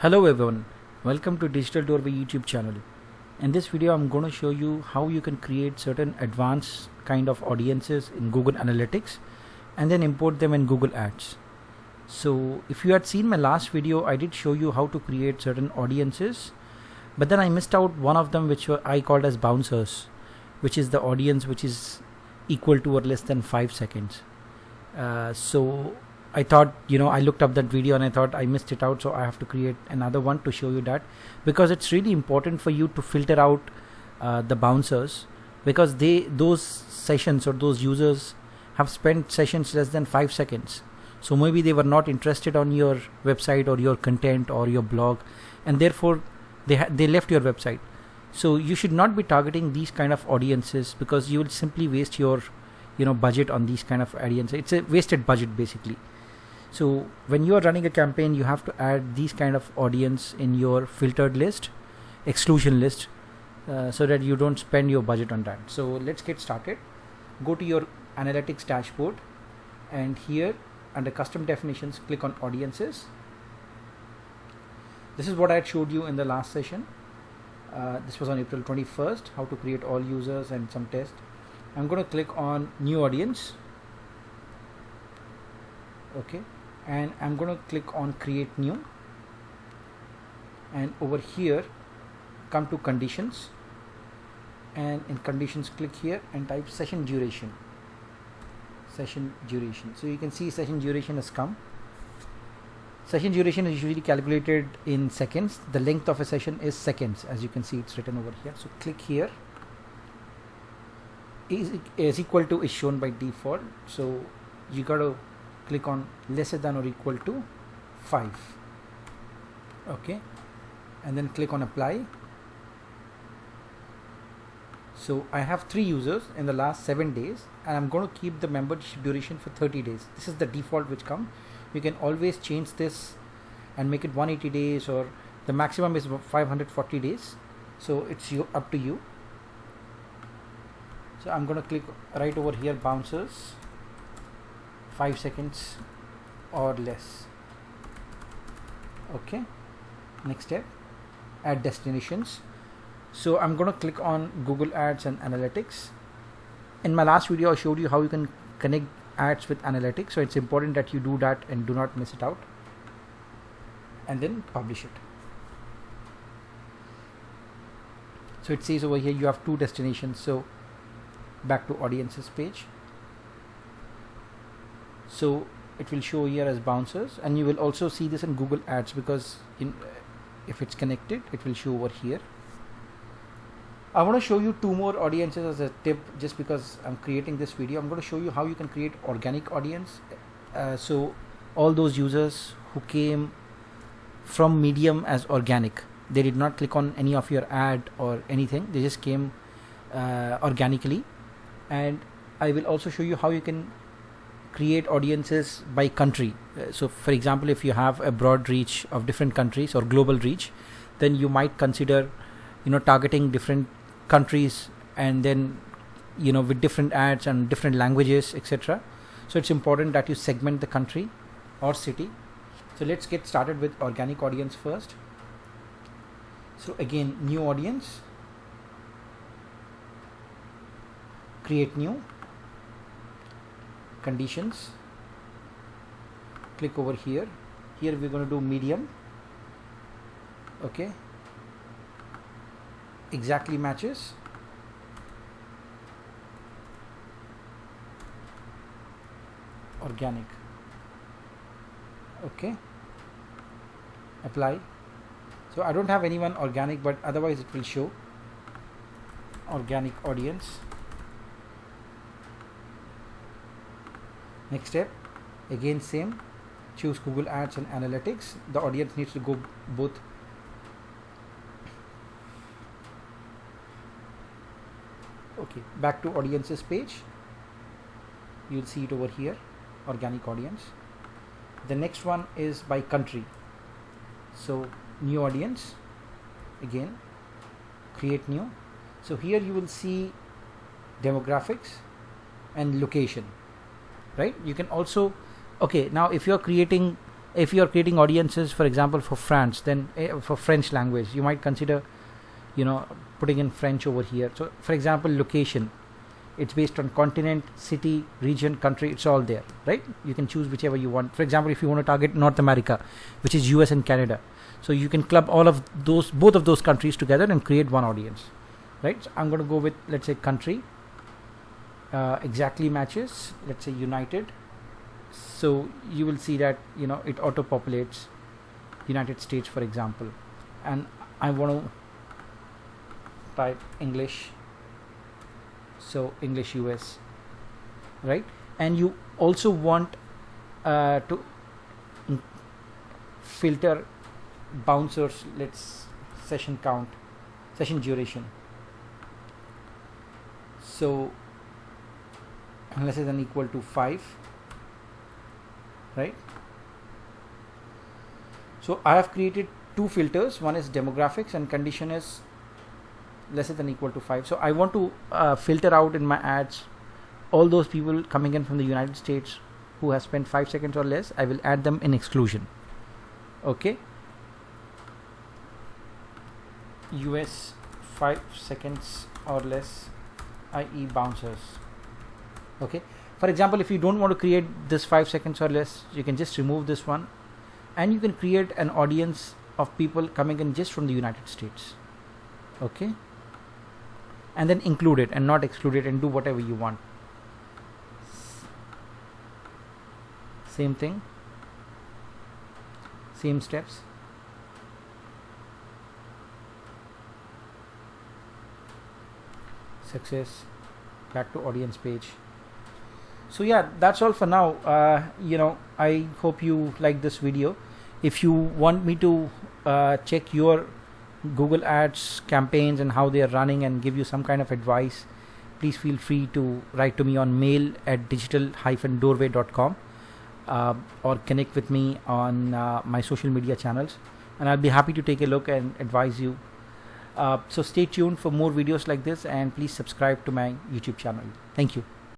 Hello everyone, welcome to Digital Doorway YouTube channel. In this video I'm going to show you how you can create certain advanced kind of audiences in Google Analytics and then import them in Google Ads. So if you had seen my last video, I did show you how to create certain audiences, but then I missed out one of them which I called as bouncers, which is the audience which is equal to or less than 5 seconds. So I thought, I looked up that video and I thought I missed it out, so I have to create another one to show you that, because it's really important for you to filter out the bouncers, because those sessions or those users have spent sessions less than 5 seconds. So maybe they were not interested on your website or your content or your blog, and therefore they left your website. So you should not be targeting these kind of audiences, because you will simply waste your budget on these kind of audiences. It's a wasted budget basically. So when you are running a campaign, you have to add these kind of audience in your filtered list, exclusion list, so that you don't spend your budget on that. So let's get started. Go to your analytics dashboard, and here under custom definitions, click on audiences. This is what I had showed you in the last session. This was on April 21st, how to create all users and some test. I'm going to click on new audience. Okay. And I'm going to click on create new, and over here come to conditions, and in conditions click here and type session duration. So you can see session duration has come. Session duration is usually calculated in seconds. The length of a session is seconds, as you can see it's written over here. So click here. Is equal to is shown by default, so you got to click on lesser than or equal to 5. Okay, and then click on apply. So I have 3 users in the last 7 days, and I'm going to keep the membership duration for 30 days. This is the default which come. You can always change this and make it 180 days, or the maximum is 540 days. So it's up to you. So I'm going to click right over here, bouncers, 5 seconds or less. Okay, next step, add destinations. So I'm going to click on Google Ads and Analytics. In my last video I showed you how you can connect ads with Analytics, so it's important that you do that and do not miss it out, and then publish it. So it says over here you have 2 destinations. So back to audiences page. So it will show here as bouncers, and you will also see this in Google Ads, because if it's connected it will show over here. I want to show you 2 more audiences as a tip, just because I'm creating this video. I'm going to show you how you can create organic audience. So all those users who came from Medium as organic, they did not click on any of your ad or anything, they just came organically. And I will also show you how you can create audiences by country. So for example, if you have a broad reach of different countries or global reach, then you might consider targeting different countries, and then with different ads and different languages, etc. So it's important that you segment the country or city. So let's get started with organic audience first. So again, new audience, create new, conditions, click over here. Here we're going to do medium. Okay, exactly matches. Organic. Okay, apply. So I don't have anyone organic, but otherwise it will show organic audience. Next step, again same, choose Google Ads and Analytics. The audience needs to go both. Okay, back to audiences page. You'll see it over here, organic audience. The next one is by country. So new audience, again create new. So here you will see demographics and location, right? You can also, okay, now if you're creating if you are creating audiences, for example, for France, then for French language, you might consider, putting in French over here. So for example, location, it's based on continent, city, region, country, it's all there, right? You can choose whichever you want. For example, if you want to target North America, which is US and Canada, so you can club both of those countries together and create one audience, right? So I'm going to go with, let's say, country, exactly matches, let's say United. So you will see that it auto populates United States, for example, and I want to type English, so English US, right? And you also want to filter bouncers, let's session count, session duration, so less than equal to 5, right? So I have created two filters. One is demographics and condition is less than equal to 5. So I want to filter out in my ads all those people coming in from the United States who have spent 5 seconds or less. I will add them in exclusion. Okay, US 5 seconds or less, i.e. bouncers. Okay, for example, if you don't want to create this 5 seconds or less, you can just remove this one and you can create an audience of people coming in just from the United States. Okay, and then include it and not exclude it, and do whatever you want. Same thing, same steps. Success, back to audience page. So yeah, that's all for now. I hope you like this video. If you want me to check your Google Ads campaigns and how they are running and give you some kind of advice, please feel free to write to me on mail@digital-doorway.com or connect with me on my social media channels, and I'll be happy to take a look and advise you. So stay tuned for more videos like this, and please subscribe to my YouTube channel. Thank you.